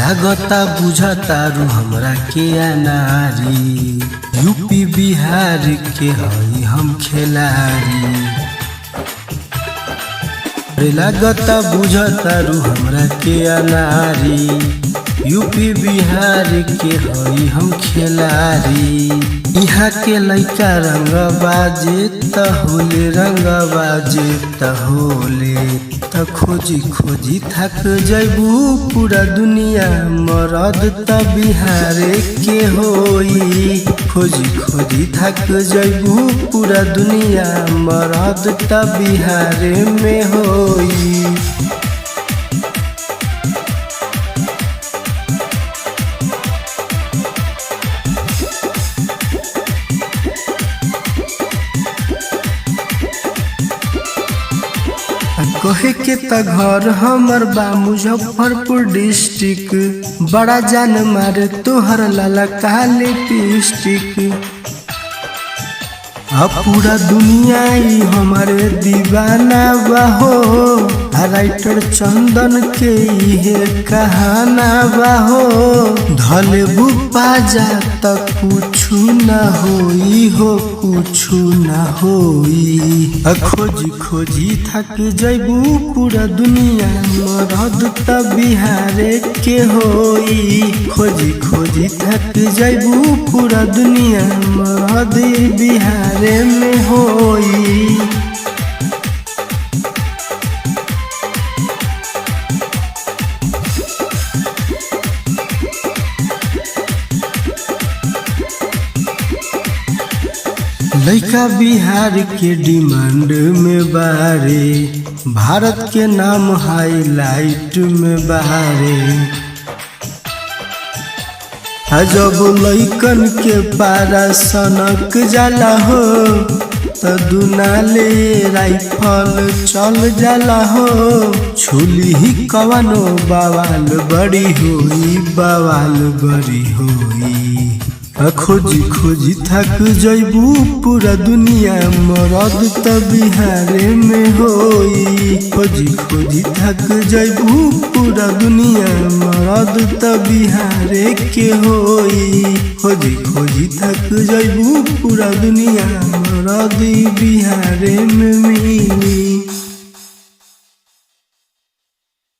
लागता बुझतारू हमरा के अनारी, यूपी बिहार के हई हम खिलाड़ी। लागता बुझतारू हमरा के अनारी, यूपी बिहार के हई हम खिलाड़ी। यहाँ के लइका रंग बाजे त होले, रंग बाजे त होले, त खोजी खोजी थक जैबू पूरा दुनिया। मरद त बिहारे के होई, खोजी खोजी थक जैबू पूरा दुनिया। मरद त बिहारे में होई। कहे के त घर हमर बा मुजफ्फरपुर डिस्ट्रिक्ट। बड़ा जान मारे तोहर लाला का लिपस्टिक। अब पूरा दुनिया ही हमारे दीवाना बाहो, राइटर चंदन के ये कहाना बाहो। धले बुपा जा त कुछु न होई हो, कुछु न होई। खोजी खोजी थक जैबू पूरा दुनिया। मरद त बिहारे के होई, खोजी खोजी थक जैबू पूरा दुनिया। मरद बिहारे में होई। लइका बिहार के डिमांड में बारे, भारत के नाम हाईलाइट में बारे। जब लइकन के पारा सनक जाला हो, त दुनाले राइफल चल जाला हो। छुली ही कवनो बवाल बड़ी होई, बवाल बड़ी होई। खोजी खोजी थक जैबू पूरा दुनिया। मरद त बिहारे में होई, खोजी खोजी थक जैबू पूरा दुनिया। मरद त बिहारे के होई, खोजी खोजी थक जैबू पूरा दुनिया। मरद बिहारे में